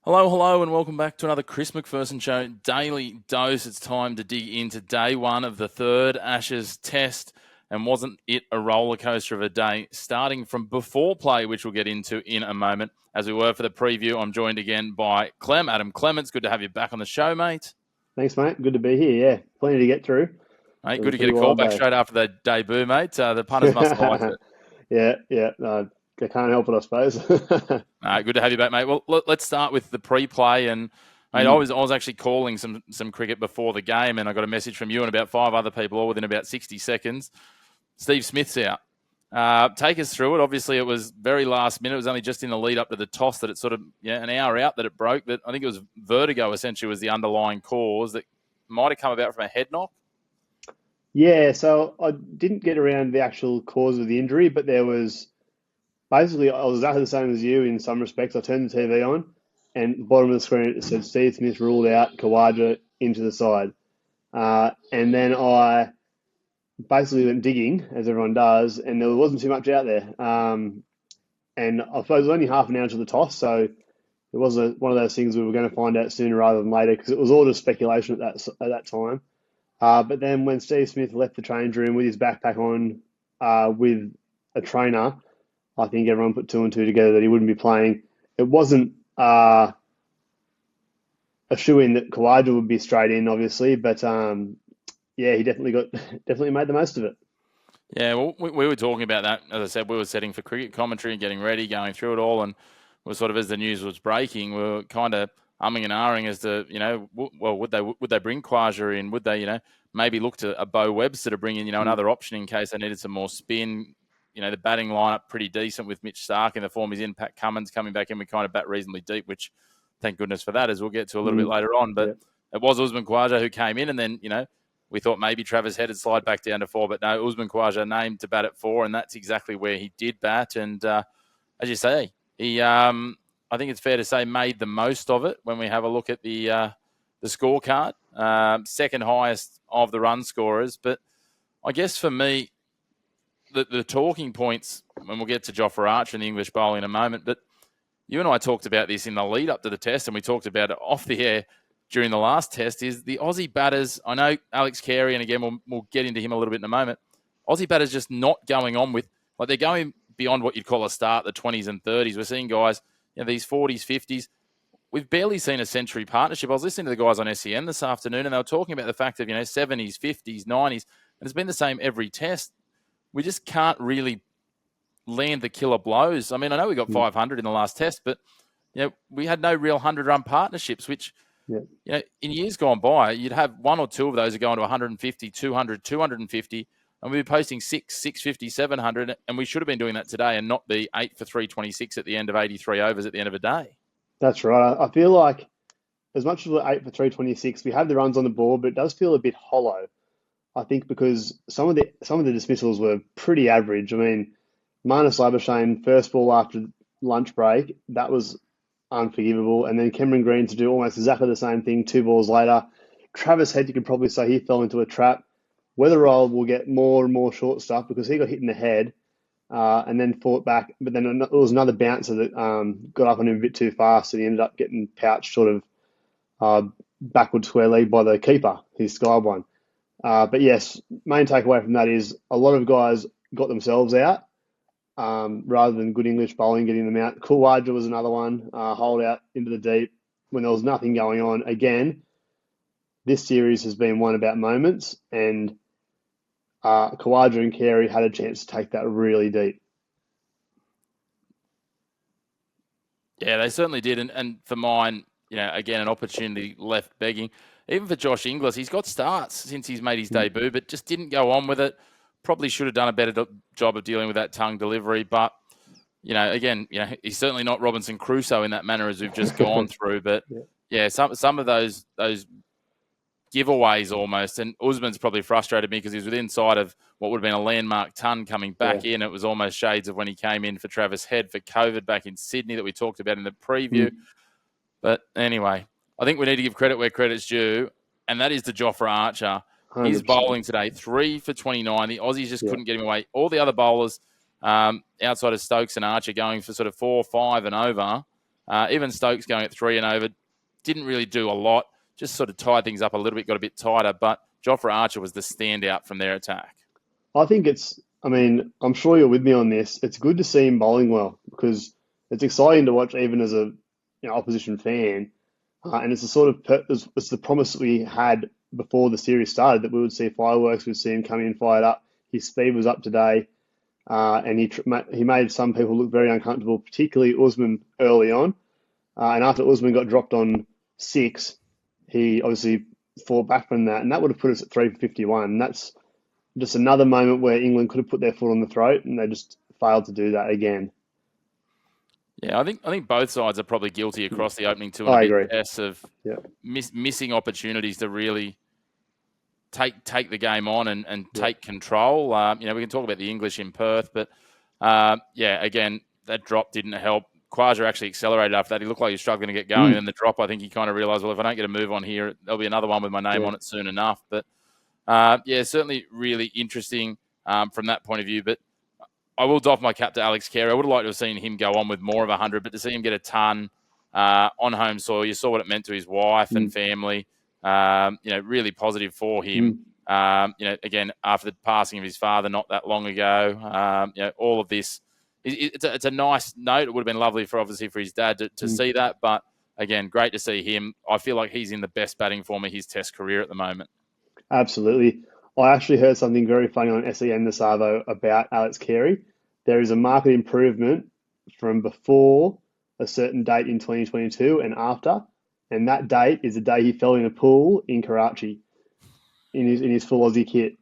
Hello, hello, and welcome back to another Chris McPherson Show Daily Dose. It's time to dig into day one of the third Ashes Test. And wasn't it a roller coaster of a day, starting from before play, which we'll get into in a moment. As we were for the preview, I'm joined again by Adam Clements. Good to have you back on the show, mate. Thanks, mate. Good to be here. Yeah, plenty to get through. Mate, It was good a to get pretty a call wild back day. straight after that debut, mate. The punters must have liked it. Yeah. I can't help it, I suppose. Good to have you back, mate. Well, let's start with the pre-play. And mate, I was actually calling some cricket before the game, and I got a message from you and about 5 other people, all within about 60 seconds. Steve Smith's out. Take us through it. Obviously, it was very last minute. It was only just in the lead up to the toss that it sort of, an hour out that it broke. That I think it was vertigo, essentially, was the underlying cause that might have come about from a head knock. Yeah, so I didn't get around the actual cause of the injury, but there was basically, I was exactly the same as you in some respects. I turned the TV on, and at the bottom of the screen it said Steve Smith ruled out, Khawaja into the side. And then I basically went digging, as everyone does, and there wasn't too much out there. And I suppose it was only half an hour to the toss, so it was one of those things we were going to find out sooner rather than later because it was all just speculation at that time. But then when Steve Smith left the change room with his backpack on, with a trainer, I think everyone put two and two together that he wouldn't be playing. It wasn't a shoe-in that Khawaja would be straight in, obviously, but yeah, he definitely made the most of it. Yeah, well, we were talking about that. As I said, we were setting for cricket commentary and getting ready, going through it all, and we sort of, as the news was breaking, we were kind of umming and ahhing as to, would they bring Khawaja in? Would they, maybe look to a Bo Webster to bring in, another option in case they needed some more spin? The batting lineup pretty decent with Mitch Starc in the form he's in. Pat Cummins coming back in. We kind of bat reasonably deep, which thank goodness for that, as we'll get to a little bit later on. But it was Usman Khawaja who came in, and then, we thought maybe Travis Head would slide back down to 4, but no, Usman Khawaja named to bat at 4, and that's exactly where he did bat. And as you say, he, I think it's fair to say, made the most of it when we have a look at the scorecard. Second highest of the run scorers. But I guess for me, the talking points, and we'll get to Jofra Archer and the English bowling in a moment, but you and I talked about this in the lead up to the test, and we talked about it off the air during the last test, is the Aussie batters. I know Alex Carey, and again, we'll get into him a little bit in a moment. Aussie batters just not going on with, they're going beyond what you'd call a start, the 20s and 30s. We're seeing guys, these 40s, 50s. We've barely seen a century partnership. I was listening to the guys on SEN this afternoon, and they were talking about the fact of, 70s, 50s, 90s, and it's been the same every test. We just can't really land the killer blows. I mean, I know we got 500 in the last test, but we had no real 100-run partnerships, which, in years gone by, you'd have one or two of those are going to 150, 200, 250, and we'd be posting 650, 700, and we should have been doing that today and not be 8 for 326 at the end of 83 overs at the end of a day. That's right. I feel like as much as we're 8 for 326, we have the runs on the board, but it does feel a bit hollow. I think because some of the dismissals were pretty average. I mean, Marnus Labuschagne, first ball after lunch break, that was unforgivable. And then Cameron Green to do almost exactly the same thing 2 balls later. Travis Head, you could probably say he fell into a trap. Weatherall will get more and more short stuff because he got hit in the head and then fought back. But then there was another bouncer that got up on him a bit too fast, and he ended up getting pouched sort of backward square leg by the keeper, his Sky one. But yes, main takeaway from that is a lot of guys got themselves out rather than good English bowling getting them out. Khawaja was another one, hold out into the deep when there was nothing going on. Again, this series has been one about moments, and Khawaja and Carey had a chance to take that really deep. Yeah, they certainly did. And for mine, again, an opportunity left begging. Even for Josh Inglis, he's got starts since he's made his debut, but just didn't go on with it. Probably should have done a better job of dealing with that tongue delivery. But, again, he's certainly not Robinson Crusoe in that manner as we've just gone through. But, some of those giveaways almost. And Usman's probably frustrated me because he was within sight of what would have been a landmark ton coming back in. It was almost shades of when he came in for Travis Head for COVID back in Sydney that we talked about in the preview. But anyway, I think we need to give credit where credit's due, and that is to Jofra Archer. 100%. His bowling today, 3 for 29. The Aussies just couldn't get him away. All the other bowlers outside of Stokes and Archer going for sort of 4, 5 and over. Even Stokes going at 3 and over didn't really do a lot, just sort of tied things up a little bit, got a bit tighter. But Jofra Archer was the standout from their attack. I think I mean, I'm sure you're with me on this. It's good to see him bowling well because it's exciting to watch even as a opposition fan. And it's the sort of it's the promise that we had before the series started that we would see fireworks, we'd see him come in fired up. His speed was up today, and he made some people look very uncomfortable, particularly Usman early on. And after Usman got dropped on 6, he obviously fought back from that, and that would have put us at 3 for 51. And that's just another moment where England could have put their foot on the throat, and they just failed to do that again. Yeah, I think both sides are probably guilty across the opening 2 and I a bit agree. less of missing opportunities to really take the game on and take control. We can talk about the English in Perth, but again, that drop didn't help. Quasha actually accelerated after that. He looked like he was struggling to get going. And the drop, I think he kind of realised, well, if I don't get a move on here, there'll be another one with my name on it soon enough. But certainly really interesting from that point of view. But I will doff my cap to Alex Carey. I would have liked to have seen him go on with more of 100, but to see him get a ton on home soil, you saw what it meant to his wife and family. Really positive for him. Again, after the passing of his father not that long ago, all of this, it's a nice note. It would have been lovely for his dad to see that, but again, great to see him. I feel like he's in the best batting form of his Test career at the moment. Absolutely. I actually heard something very funny on SEN this Arvo about Alex Carey. There is a marked improvement from before a certain date in 2022 and after, and that date is the day he fell in a pool in Karachi in his full Aussie kit.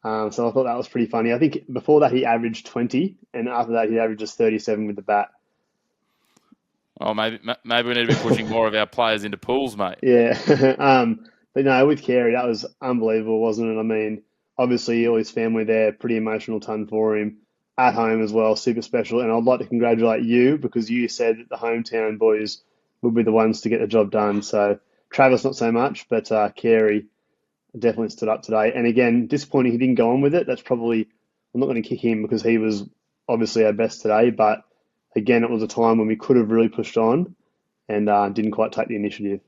So I thought that was pretty funny. I think before that he averaged 20, and after that he averages 37 with the bat. Oh, maybe we need to be pushing more of our players into pools, mate. Yeah. But no, with Carey, that was unbelievable, wasn't it? I mean, obviously all his family there, pretty emotional ton for him. At home as well, super special. And I'd like to congratulate you because you said that the hometown boys would be the ones to get the job done. So Travis, not so much, but Carey definitely stood up today. And again, disappointing he didn't go on with it. That's probably, I'm not going to kick him because he was obviously our best today. But again, it was a time when we could have really pushed on and didn't quite take the initiative.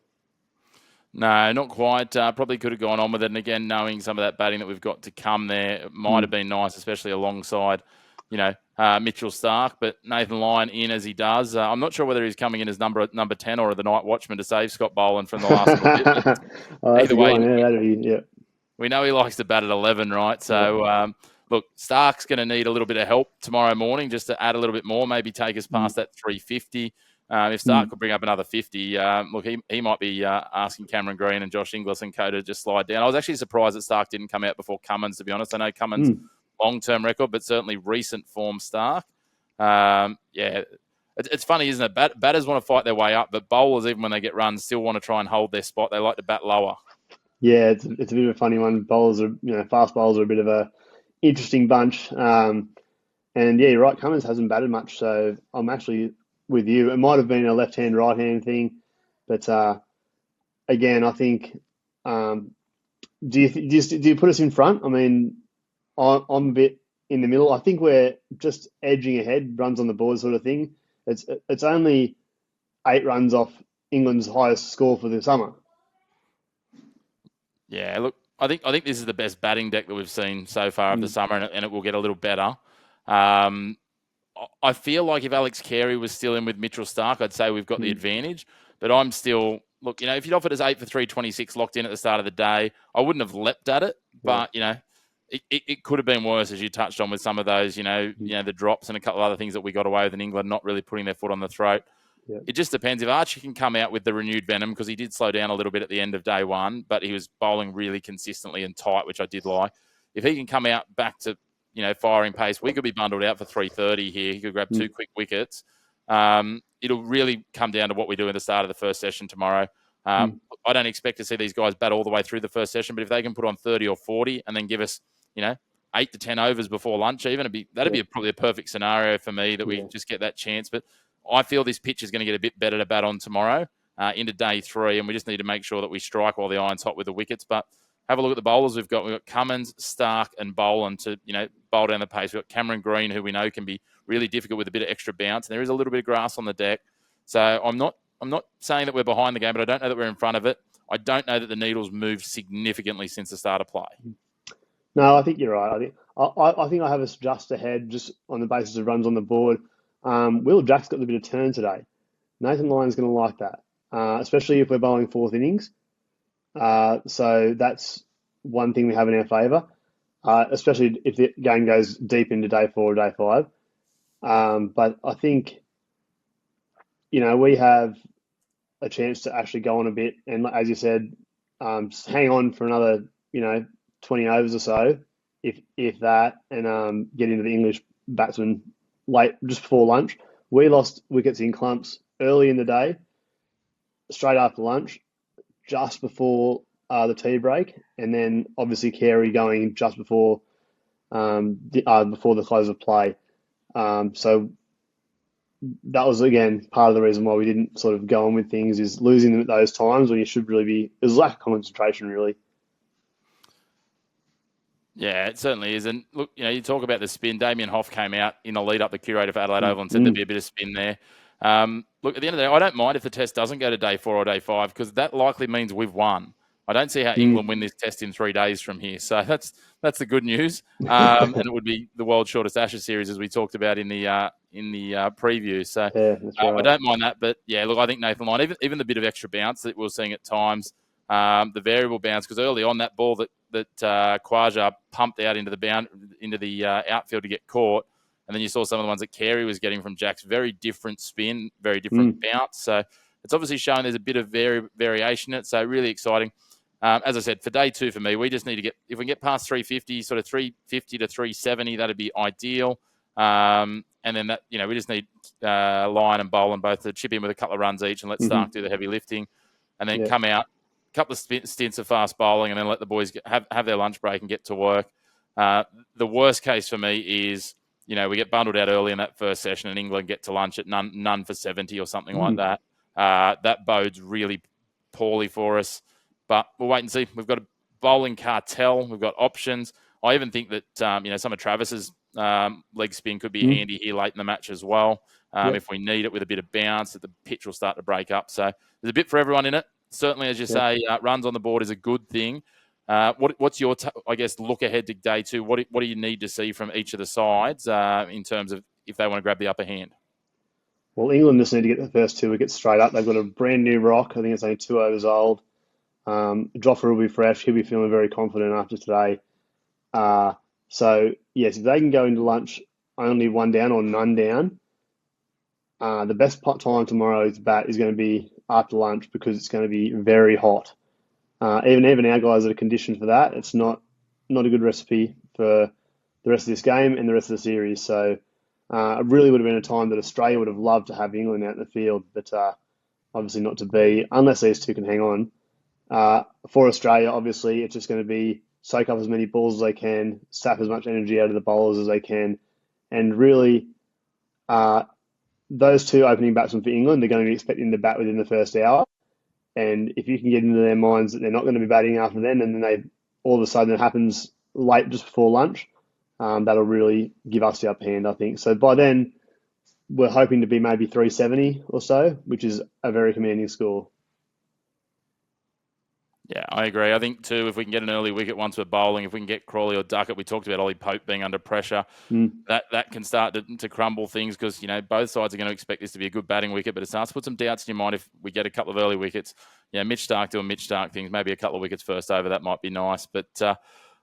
No, not quite. Probably could have gone on with it. And again, knowing some of that batting that we've got to come there, it might have been nice, especially alongside, Mitchell Starc. But Nathan Lyon in as he does. I'm not sure whether he's coming in as number 10 or the night watchman to save Scott Boland from the last little bit. That's either way, we know he likes to bat at 11, right? So, look, Stark's going to need a little bit of help tomorrow morning just to add a little bit more, maybe take us past that 350. If Stark could bring up another 50, he might be asking Cameron Green and Josh Inglis and co to just slide down. I was actually surprised that Stark didn't come out before Cummins, to be honest. I know Cummins' long-term record, but certainly recent form Stark. It's funny, isn't it? Batters want to fight their way up, but bowlers, even when they get runs, still want to try and hold their spot. They like to bat lower. Yeah, it's a bit of a funny one. Fast bowlers are a bit of a interesting bunch. And yeah, you're right. Cummins hasn't batted much, so I'm actually with you. It might have been a left-hand, right-hand thing, but again, I think. Do you put us in front? I mean, I'm a bit in the middle. I think we're just edging ahead, runs on the board sort of thing. It's only 8 runs off England's highest score for the summer. Yeah, look, I think this is the best batting deck that we've seen so far of the summer, and it will get a little better. I feel like if Alex Carey was still in with Mitchell Starc, I'd say we've got the advantage. But I'm still, look, if you'd offered us 8 for 326 locked in at the start of the day, I wouldn't have leapt at it. But, it could have been worse, as you touched on with some of those, the drops and a couple of other things that we got away with in England, not really putting their foot on the throat. Yeah. It just depends. If Archie can come out with the renewed venom, because he did slow down a little bit at the end of day one, but he was bowling really consistently and tight, which I did like. If he can come out back to, firing pace, we could be bundled out for 330 here. He could grab 2 quick wickets. It'll really come down to what we do at the start of the first session tomorrow. I don't expect to see these guys bat all the way through the first session, but if they can put on 30 or 40 and then give us, 8 to 10 overs before lunch, even that'd be probably a perfect scenario for me that we just get that chance. But I feel this pitch is going to get a bit better to bat on tomorrow into day 3, and we just need to make sure that we strike while the iron's hot with the wickets. But have a look at the bowlers we've got. We've got Cummins, Starc, and Boland to bowl down the pace. We've got Cameron Green, who we know can be really difficult with a bit of extra bounce. And there is a little bit of grass on the deck. So I'm not saying that we're behind the game, but I don't know that we're in front of it. I don't know that the needle's moved significantly since the start of play. No, I think you're right. I think I have us just ahead, just on the basis of runs on the board. Will Jack's got a bit of turn today. Nathan Lyon's going to like that, especially if we're bowling fourth innings. So that's one thing we have in our favour, especially if the game goes deep into day 4 or day 5. But I think, we have a chance to actually go on a bit, and as you said, hang on for another, 20 overs or so, if that, and get into the English batsmen late, just before lunch. We lost wickets in clumps early in the day, straight after lunch, just before the tea break, and then obviously Carey going just before the close of play. So that was again part of the reason why we didn't sort of go on with things, is losing them at those times when you should really be. It was lack of concentration, really. Yeah, it certainly is. And look, you talk about the spin. Damien Hoff came out in the lead up, the curator for Adelaide Oval, and said there'd be a bit of spin there. Look, at the end of the day, I don't mind if the test doesn't go to day 4 or day 5, because that likely means we've won. I don't see how England win this test in 3 days from here. So that's the good news. And it would be the world's shortest Ashes series, as we talked about in the preview. So Yeah, that's right. I don't mind that. But yeah, look, I think Nathan Lyon, even the bit of extra bounce that we're seeing at times, the variable bounce, because early on that ball that Khawaja pumped out into the outfield to get caught, and then you saw some of the ones that Carey was getting from Jack's. Very different spin, very different bounce. So it's obviously showing there's a bit of variation in it. So really exciting. As I said, for day 2 for me, we just need to if we can get past 350, sort of 350 to 370, that'd be ideal. And then that, we just need Lyon and Boland both to chip in with a couple of runs each and let Stark do the heavy lifting, and then come out, a couple of stints of fast bowling, and then let the boys have their lunch break and get to work. The worst case for me is, we get bundled out early in that first session and England get to lunch at none for 70 or something like that. That bodes really poorly for us. But we'll wait and see. We've got a bowling cartel. We've got options. I even think that, some of Travis's leg spin could be handy here late in the match as well. If we need it with a bit of bounce, that the pitch will start to break up. So there's a bit for everyone in it. Certainly, as you say, runs on the board is a good thing. What's your, look ahead to day 2? What do you need to see from each of the sides in terms of if they want to grab the upper hand? Well, England just need to get the first 2 wickets straight up. They've got a brand new rock. I think it's only 2 overs old. Jofra will be fresh. He'll be feeling very confident after today. So, yes, if they can go into lunch only 1 down or none down, the best time tomorrow's bat is going to be after lunch, because it's going to be very hot. Even our guys that are conditioned for that, it's not a good recipe for the rest of this game and the rest of the series. So it really would have been a time that Australia would have loved to have England out in the field, but obviously not to be, unless these 2 can hang on. For Australia, obviously, it's just going to be soak up as many balls as they can, sap as much energy out of the bowlers as they can, and really, those 2 opening batsmen for England, they're going to be expecting to bat within the first hour. And if you can get into their minds that they're not going to be batting after then, and then all of a sudden it happens late just before lunch, that'll really give us the upper hand, I think. So by then, we're hoping to be maybe 370 or so, which is a very commanding score. Yeah, I agree. I think, too, if we can get an early wicket once we're bowling, if we can get Crawley or Duckett, we talked about Ollie Pope being under pressure, that can start to crumble things, because, both sides are going to expect this to be a good batting wicket, but it starts to put some doubts in your mind if we get a couple of early wickets. Mitch Stark doing Mitch Stark things, maybe a couple of wickets first over, that might be nice. But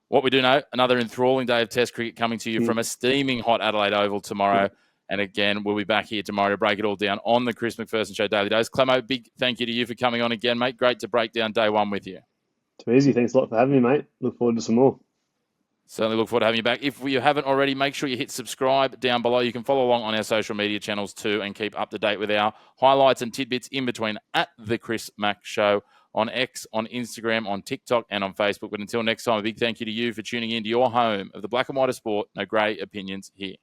what we do know, another enthralling day of Test cricket coming to you from a steaming hot Adelaide Oval tomorrow. And again, we'll be back here tomorrow to break it all down on the Chris McPherson Show Daily Dose. Clemo, big thank you to you for coming on again, mate. Great to break down day 1 with you. Too easy. Thanks a lot for having me, mate. Look forward to some more. Certainly look forward to having you back. If you haven't already, make sure you hit subscribe down below. You can follow along on our social media channels too and keep up to date with our highlights and tidbits in between at The Chris Mack Show on X, on Instagram, on TikTok and on Facebook. But until next time, a big thank you to you for tuning in to your home of the black and white of sport. No grey opinions here.